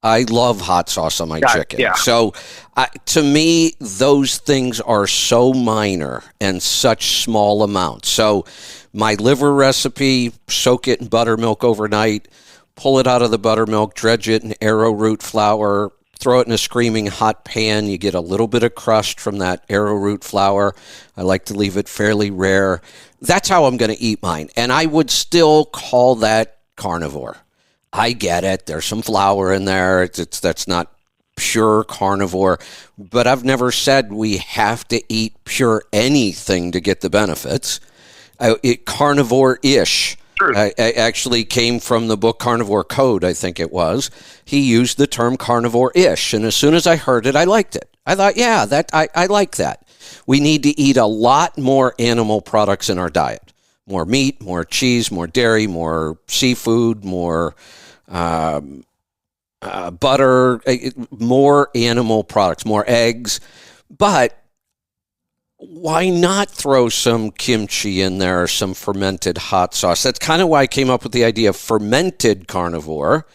I love hot sauce on my chicken. Yeah. So to me, those things are so minor and such small amounts. So my liver recipe, soak it in buttermilk overnight, pull it out of the buttermilk, dredge it in arrowroot flour, throw it in a screaming hot pan. You get a little bit of crust from that arrowroot flour. I like to leave it fairly rare. That's how I'm going to eat mine. And I would still call that carnivore. I get it. There's some flour in there. That's not pure carnivore. But I've never said we have to eat pure anything to get the benefits. Carnivore-ish. Sure. I actually came from the book Carnivore Code, I think it was. He used the term carnivore-ish. And as soon as I heard it, I liked it. I thought, I like that. We need to eat a lot more animal products in our diet. More meat, more cheese, more dairy, more seafood, more butter, more animal products, more eggs. But why not throw some kimchi in there or some fermented hot sauce? That's kind of why I came up with the idea of fermented carnivore,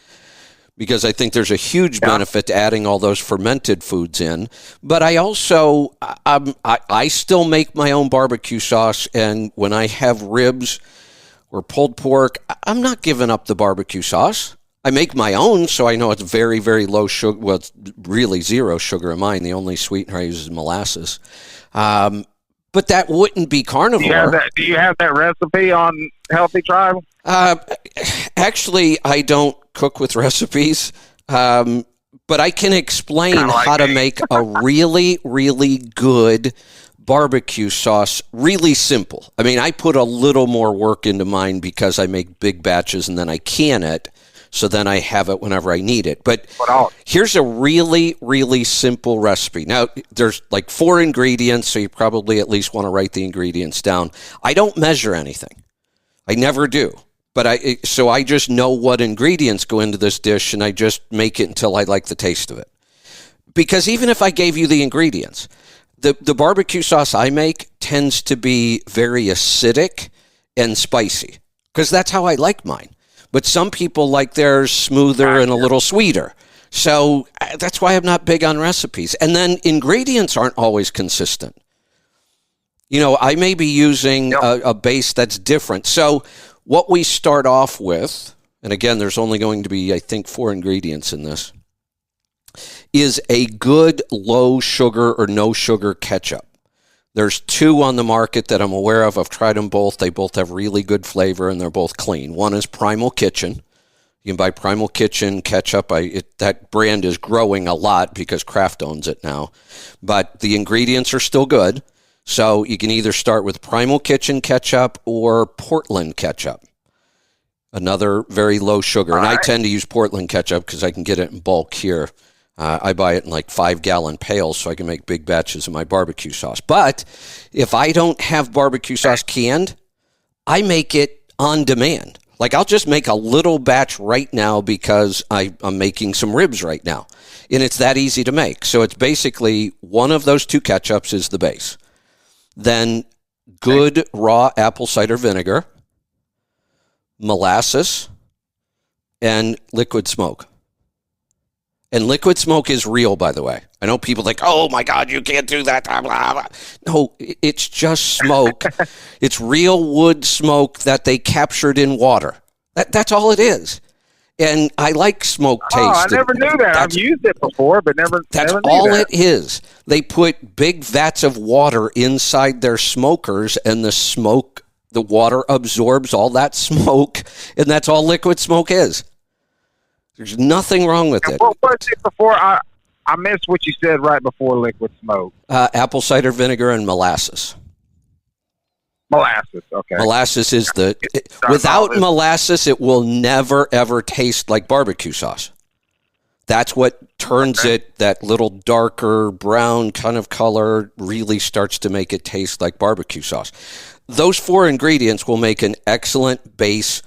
because I think there's a huge benefit to adding all those fermented foods in. But I also, I still make my own barbecue sauce, and when I have ribs or pulled pork, I'm not giving up the barbecue sauce. I make my own, so I know it's very, very low sugar. Well, it's really zero sugar in mine. The only sweetener I use is molasses. But that wouldn't be carnivore. Do you have that recipe on Healthy Tribe? Actually, I don't cook with recipes, but I can explain how to make a really, really good barbecue sauce really simple. I mean, I put a little more work into mine because I make big batches and then I can it. So then I have it whenever I need it. But here's a really, really simple recipe. Now, there's like 4 ingredients, so you probably at least want to write the ingredients down. I don't measure anything. I never do. But I just know what ingredients go into this dish, and I just make it until I like the taste of it. Because even if I gave you the ingredients, the barbecue sauce I make tends to be very acidic and spicy, because that's how I like mine. But some people like theirs smoother and a little sweeter. So that's why I'm not big on recipes. And then ingredients aren't always consistent. You know, I may be using a base that's different. So what we start off with, and again, there's only going to be, I think, 4 ingredients in this, is a good low sugar or no sugar ketchup. There's 2 on the market that I'm aware of. I've tried them both. They both have really good flavor, and they're both clean. One is Primal Kitchen. You can buy Primal Kitchen ketchup. That brand is growing a lot because Kraft owns it now. But the ingredients are still good. So you can either start with Primal Kitchen ketchup or Portland ketchup. Another very low sugar. And I tend to use Portland ketchup because I can get it in bulk here. I buy it in like 5-gallon pails so I can make big batches of my barbecue sauce. But if I don't have barbecue sauce canned, I make it on demand. Like I'll just make a little batch right now because I'm making some ribs right now. And it's that easy to make. So it's basically one of those 2 ketchups is the base. Then good raw apple cider vinegar, molasses, and liquid smoke. And liquid smoke is real, by the way. I know people think, oh, my God, you can't do that. Blah, blah, blah. No, it's just smoke. It's real wood smoke that they captured in water. That's all it is. And I like smoke taste. Oh, I never knew that. I've used it before, but never That's never knew all that. it is. They put big vats of water inside their smokers, and the water absorbs all that smoke, and that's all liquid smoke is. There's nothing wrong with it. What was it before? I missed what you said right before liquid smoke. Apple cider vinegar and molasses. Molasses, okay. Molasses is without molasses, it will never, ever taste like barbecue sauce. That's what turns it, that little darker brown kind of color really starts to make it taste like barbecue sauce. Those 4 ingredients will make an excellent base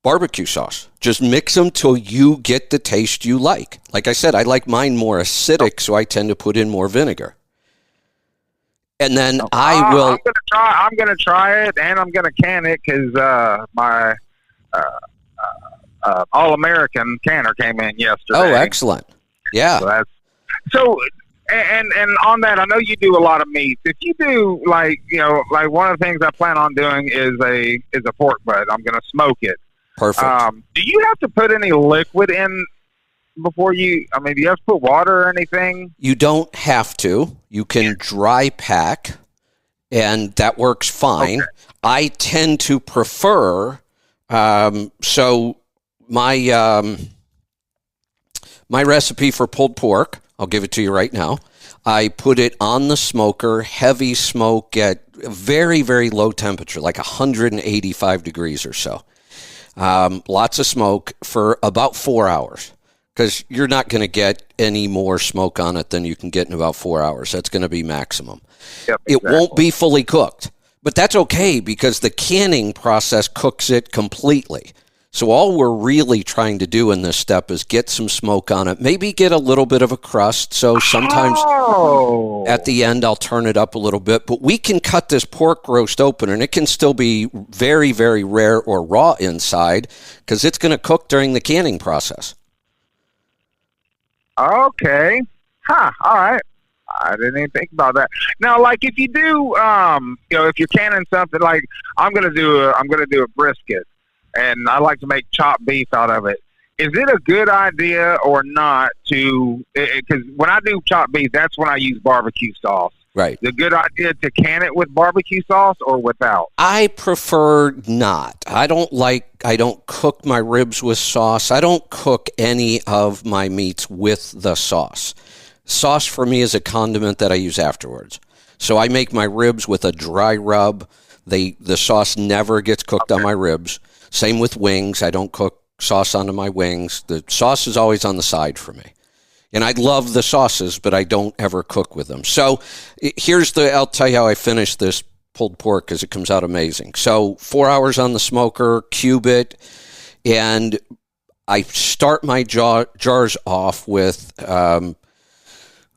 barbecue sauce. Just mix them till you get the taste you like. Like I said, I like mine more acidic, so I tend to put in more vinegar. And then I'm gonna try it, and I'm gonna can it because my All-American canner came in yesterday. Oh, excellent! Yeah. And on that, I know you do a lot of meats. If you do like one of the things I plan on doing is a pork butt. I'm gonna smoke it. Perfect. Do you have to put any liquid in before do you have to put water or anything? You don't have to. You can dry pack, and that works fine. Okay. I tend to prefer, so my recipe for pulled pork, I'll give it to you right now. I put it on the smoker, heavy smoke at very, very low temperature, like 185 degrees or so. Lots of smoke for about 4 hours, because you're not going to get any more smoke on it than you can get in about 4 hours. That's going to be maximum. Yep, exactly. It won't be fully cooked, but that's okay because the canning process cooks it completely. So all we're really trying to do in this step is get some smoke on it, maybe get a little bit of a crust. So sometimes at the end I'll turn it up a little bit, but we can cut this pork roast open and it can still be very, very rare or raw inside because it's going to cook during the canning process. Okay. All right. I didn't even think about that. Now, like if you do, if you're canning something, like I'm gonna do a brisket, and I like to make chopped beef out of it. Is it a good idea or not to? Because when I do chopped beef, that's when I use barbecue sauce. Right. Is it a good idea to can it with barbecue sauce or without? I prefer not. I don't cook my ribs with sauce. I don't cook any of my meats with the sauce. Sauce for me is a condiment that I use afterwards. So I make my ribs with a dry rub. The sauce never gets cooked on my ribs. Same with wings. I don't cook sauce onto my wings. The sauce is always on the side for me. And I love the sauces, but I don't ever cook with them. So I'll tell you how I finish this pulled pork because it comes out amazing. So 4 hours on the smoker, cube it, and I start my jars off with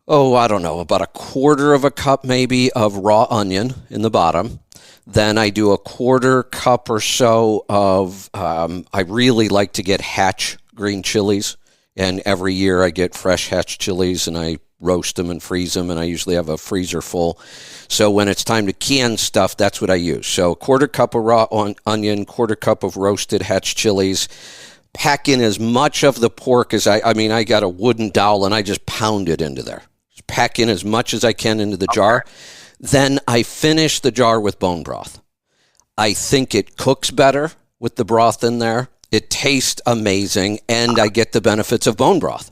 I don't know, about a quarter of a cup maybe of raw onion in the bottom. Then I do a quarter cup or so of, I really like to get Hatch green chilies. And every year I get fresh Hatch chilies and I roast them and freeze them. And I usually have a freezer full. So when it's time to can stuff, that's what I use. So a quarter cup of raw onion, quarter cup of roasted Hatch chilies. Pack in as much of the pork as I got a wooden dowel and I just pound it into there. Pack in as much as I can into the jar. Then I finish the jar with bone broth. I think it cooks better with the broth in there. It tastes amazing, and I get the benefits of bone broth.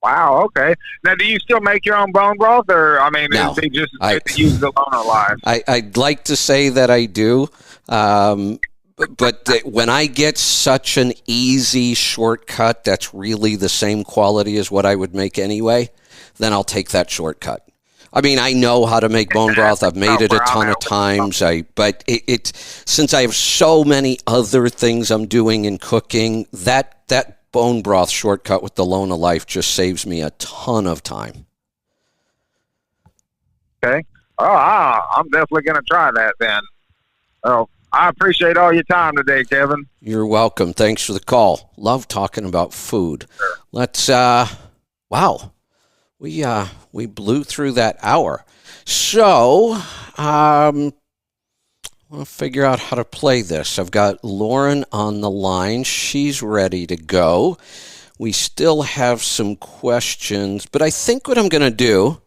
Wow, okay. Now, do you still make your own bone broth, or, No, is it just use the Lona Live? I'd like to say that I do, but when I get such an easy shortcut that's really the same quality as what I would make anyway, then I'll take that shortcut. I know how to make bone broth. I've made it a ton of times. But since I have so many other things I'm doing in cooking, that bone broth shortcut with the Lona Life just saves me a ton of time. Okay. Oh, I'm definitely going to try that then. Oh, I appreciate all your time today, Kevin. You're welcome. Thanks for the call. Love talking about food. Sure. Let's, wow. We blew through that hour. So, we'll figure out how to play this. I've got Lauren on the line. She's ready to go. We still have some questions, but I think what I'm going to do,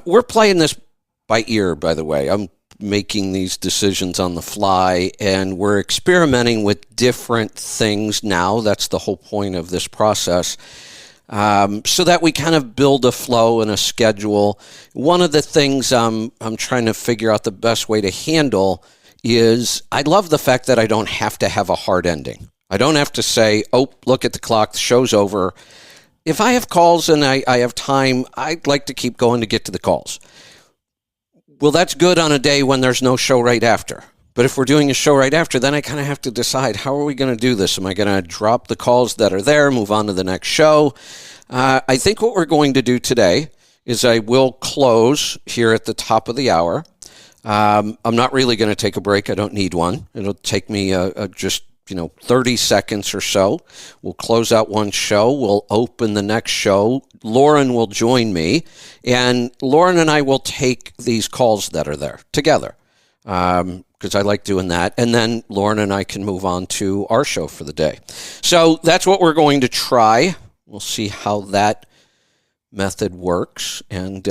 we're playing this by ear, by the way. I'm making these decisions on the fly, and we're experimenting with different things now. That's the whole point of this process. So that we kind of build a flow and a schedule. One of the things I'm trying to figure out the best way to handle is I love the fact that I don't have to have a hard ending. I don't have to say, oh, look at the clock, the show's over. If I have calls and I have time, I'd like to keep going to get to the calls. Well, that's good on a day when there's no show right after. But if we're doing a show right after, then I kind of have to decide, how are we going to do this? Am I going to drop the calls that are there, move on to the next show? I think what we're going to do today is I will close here at the top of the hour. I'm not really going to take a break. I don't need one. It'll take me just 30 seconds or so. We'll close out one show. We'll open the next show. Lauren will join me, and Lauren and I will take these calls that are there together. Because I like doing that. And then Lauren and I can move on to our show for the day. So that's what we're going to try. We'll see how that method works. And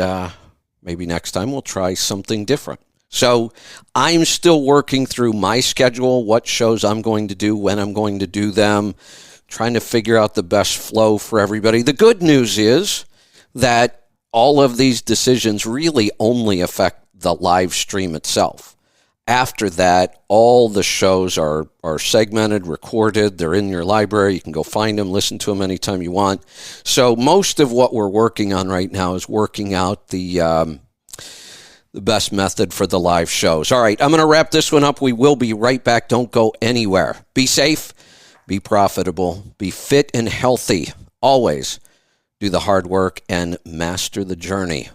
maybe next time we'll try something different. So I'm still working through my schedule, what shows I'm going to do, when I'm going to do them, trying to figure out the best flow for everybody. The good news is that all of these decisions really only affect the live stream itself. After that, all the shows are segmented, recorded. They're in your library. You can go find them, listen to them anytime you want. So most of what we're working on right now is working out the the best method for the live shows. All right, I'm going to wrap this one up. We will be right back. Don't go anywhere. Be safe, be profitable, be fit and healthy. Always do the hard work and master the journey.